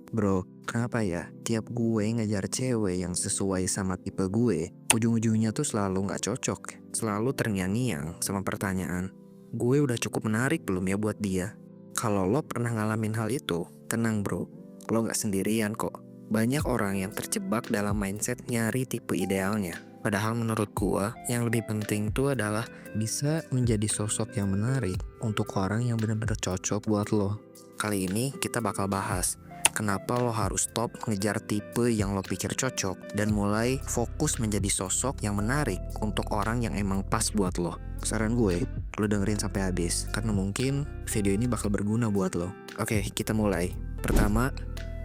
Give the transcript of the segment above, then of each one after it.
Bro, kenapa ya tiap gue ngejar cewek yang sesuai sama tipe gue, ujung-ujungnya tuh selalu nggak cocok, selalu terngiang-ngiang sama pertanyaan, gue udah cukup menarik belum ya buat dia? Kalau lo pernah ngalamin hal itu, tenang bro, lo nggak sendirian kok. Banyak orang yang terjebak dalam mindset nyari tipe idealnya. Padahal menurut gue, yang lebih penting tuh adalah bisa menjadi sosok yang menarik untuk orang yang benar-benar cocok buat lo. Kali ini kita bakal bahas kenapa lo harus stop ngejar tipe yang lo pikir cocok dan mulai fokus menjadi sosok yang menarik untuk orang yang emang pas buat lo. Saran gue, lo dengerin sampai habis karena mungkin video ini bakal berguna buat lo. Oke, kita mulai. Pertama,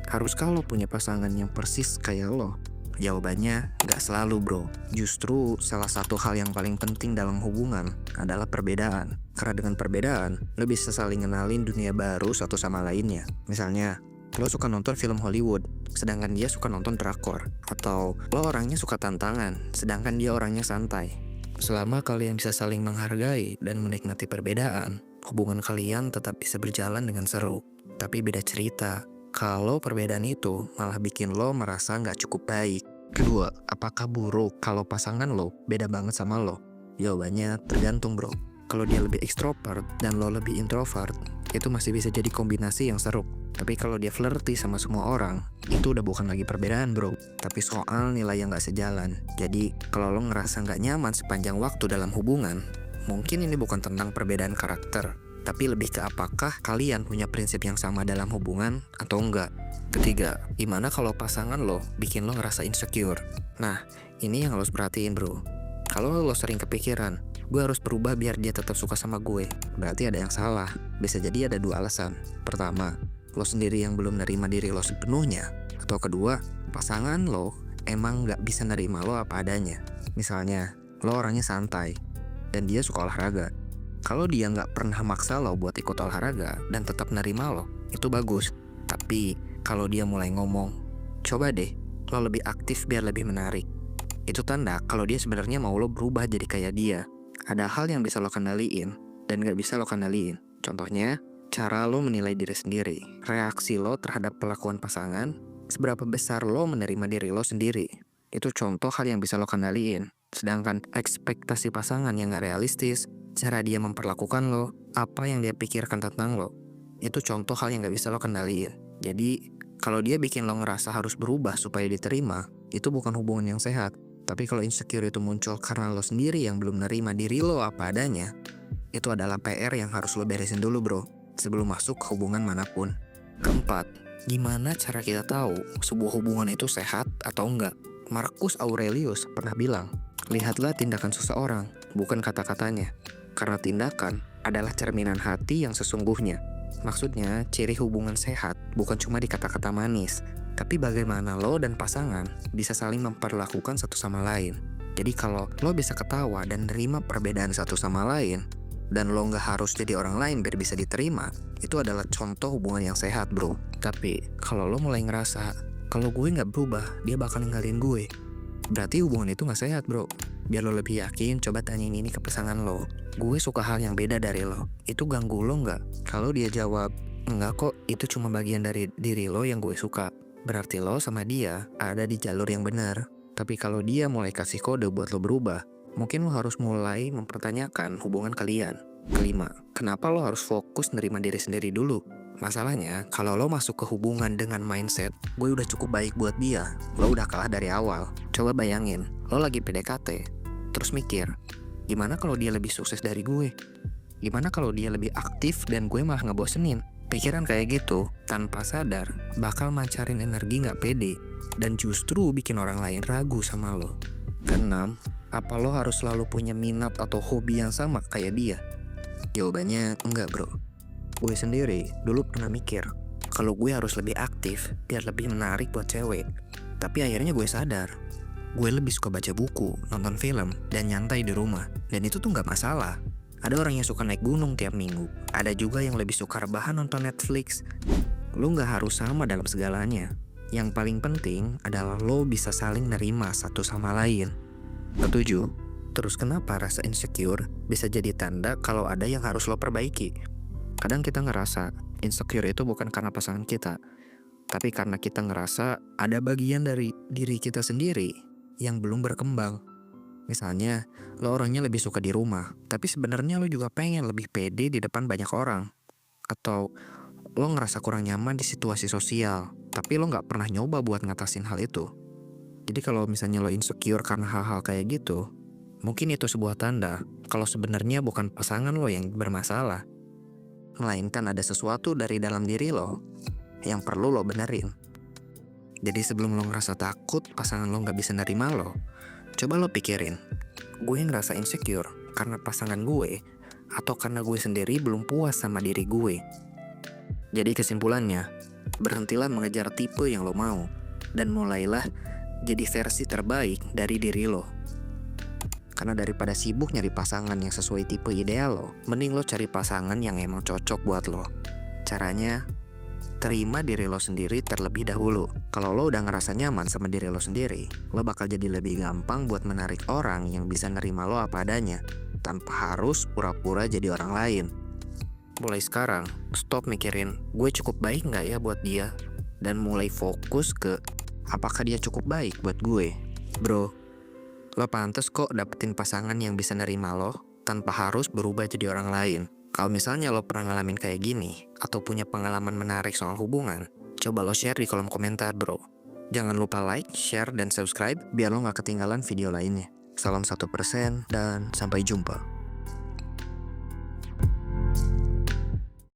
haruskah lo punya pasangan yang persis kayak lo? Jawabannya nggak selalu bro. Justru salah satu hal yang paling penting dalam hubungan adalah perbedaan. Karena dengan perbedaan, lo bisa saling kenalin dunia baru satu sama lainnya. Misalnya, lo suka nonton film Hollywood, sedangkan dia suka nonton drakor. Atau lo orangnya suka tantangan, sedangkan dia orangnya santai. Selama kalian bisa saling menghargai dan menikmati perbedaan, hubungan kalian tetap bisa berjalan dengan seru. Tapi beda cerita kalau perbedaan itu malah bikin lo merasa nggak cukup baik. Kedua, apakah buruk kalau pasangan lo beda banget sama lo? Jawabannya tergantung bro. Kalau dia lebih ekstrovert dan lo lebih introvert, itu masih bisa jadi kombinasi yang seru. Tapi kalau dia flirty sama semua orang, itu udah bukan lagi perbedaan bro, tapi soal nilai yang gak sejalan. Jadi kalau lo ngerasa gak nyaman sepanjang waktu dalam hubungan, mungkin ini bukan tentang perbedaan karakter, tapi lebih ke apakah kalian punya prinsip yang sama dalam hubungan atau enggak. Ketiga, gimana kalau pasangan lo bikin lo ngerasa insecure? Nah, ini yang lo harus perhatiin bro. Kalau lo sering kepikiran, gue harus berubah biar dia tetap suka sama gue, berarti ada yang salah. Bisa jadi ada dua alasan. Pertama, lo sendiri yang belum nerima diri lo sepenuhnya. Atau kedua, pasangan lo emang gak bisa nerima lo apa adanya. Misalnya, lo orangnya santai, dan dia suka olahraga. Kalau dia gak pernah maksa lo buat ikut olahraga dan tetap nerima lo, itu bagus. Tapi, kalau dia mulai ngomong, coba deh, lo lebih aktif biar lebih menarik, itu tanda kalau dia sebenarnya mau lo berubah jadi kayak dia. Ada hal yang bisa lo kendaliin dan gak bisa lo kendaliin. Contohnya, cara lo menilai diri sendiri, reaksi lo terhadap perlakuan pasangan, seberapa besar lo menerima diri lo sendiri. Itu contoh hal yang bisa lo kendaliin. Sedangkan ekspektasi pasangan yang gak realistis, cara dia memperlakukan lo, apa yang dia pikirkan tentang lo, itu contoh hal yang gak bisa lo kendaliin. Jadi, kalau dia bikin lo ngerasa harus berubah supaya diterima, itu bukan hubungan yang sehat. Tapi kalau insecure itu muncul karena lo sendiri yang belum nerima diri lo apa adanya, itu adalah PR yang harus lo beresin dulu bro, sebelum masuk ke hubungan manapun. Keempat, gimana cara kita tahu sebuah hubungan itu sehat atau enggak? Marcus Aurelius pernah bilang, lihatlah tindakan seseorang, bukan kata-katanya. Karena tindakan adalah cerminan hati yang sesungguhnya. Maksudnya, ciri hubungan sehat bukan cuma di kata-kata manis, tapi bagaimana lo dan pasangan bisa saling memperlakukan satu sama lain. Jadi kalau lo bisa ketawa dan nerima perbedaan satu sama lain, dan lo gak harus jadi orang lain biar bisa diterima, itu adalah contoh hubungan yang sehat bro. Tapi kalau lo mulai ngerasa, kalau gue gak berubah, dia bakal ninggalin gue, berarti hubungan itu gak sehat bro. Biar lo lebih yakin, coba tanyain ini ke pasangan lo. Gue suka hal yang beda dari lo, itu ganggu lo gak? Kalau dia jawab, enggak kok, itu cuma bagian dari diri lo yang gue suka, berarti lo sama dia ada di jalur yang benar. Tapi kalau dia mulai kasih kode buat lo berubah, mungkin lo harus mulai mempertanyakan hubungan kalian. Kelima, kenapa lo harus fokus nerima diri sendiri dulu? Masalahnya, kalau lo masuk ke hubungan dengan mindset, gue udah cukup baik buat dia, lo udah kalah dari awal. Coba bayangin, lo lagi PDKT, terus mikir, gimana kalau dia lebih sukses dari gue? Gimana kalau dia lebih aktif dan gue malah ngebosenin? Pikiran kayak gitu, tanpa sadar, bakal mancarin energi gak pede, dan justru bikin orang lain ragu sama lo. Keenam, apa lo harus selalu punya minat atau hobi yang sama kayak dia? Jawabannya enggak bro. Gue sendiri dulu pernah mikir, kalau gue harus lebih aktif biar lebih menarik buat cewek. Tapi akhirnya gue sadar, gue lebih suka baca buku, nonton film, dan nyantai di rumah. Dan itu tuh gak masalah. Ada orang yang suka naik gunung tiap minggu, ada juga yang lebih suka rebahan nonton Netflix. Lo gak harus sama dalam segalanya. Yang paling penting adalah lo bisa saling nerima satu sama lain. Ketujuh, terus kenapa rasa insecure bisa jadi tanda kalau ada yang harus lo perbaiki? Kadang kita ngerasa insecure itu bukan karena pasangan kita, Tapi karena kita ngerasa ada bagian dari diri kita sendiri yang belum berkembang. Misalnya, lo orangnya lebih suka di rumah, tapi sebenarnya lo juga pengen lebih pede di depan banyak orang. Atau lo ngerasa kurang nyaman di situasi sosial, tapi lo nggak pernah nyoba buat ngatasin hal itu. Jadi kalau misalnya lo insecure karena hal-hal kayak gitu, mungkin itu sebuah tanda kalau sebenarnya bukan pasangan lo yang bermasalah, melainkan ada sesuatu dari dalam diri lo yang perlu lo benerin. Jadi sebelum lo ngerasa takut pasangan lo nggak bisa nerima lo, coba lo pikirin, gue ngerasa insecure karena pasangan gue atau karena gue sendiri belum puas sama diri gue. Jadi kesimpulannya, berhentilah mengejar tipe yang lo mau dan mulailah jadi versi terbaik dari diri lo. Karena daripada sibuk nyari pasangan yang sesuai tipe ideal lo, mending lo cari pasangan yang emang cocok buat lo. Caranya, terima diri lo sendiri terlebih dahulu. Kalau lo udah ngerasa nyaman sama diri lo sendiri, lo bakal jadi lebih gampang buat menarik orang yang bisa nerima lo apa adanya, tanpa harus pura-pura jadi orang lain. Mulai sekarang, stop mikirin gue cukup baik gak ya buat dia, dan mulai fokus ke apakah dia cukup baik buat gue. Bro, lo pantas kok dapetin pasangan yang bisa nerima lo tanpa harus berubah jadi orang lain. Kalau misalnya lo pernah ngalamin kayak gini, atau punya pengalaman menarik soal hubungan, coba lo share di kolom komentar bro. Jangan lupa like, share, dan subscribe biar lo gak ketinggalan video lainnya. Salam 1%, dan sampai jumpa.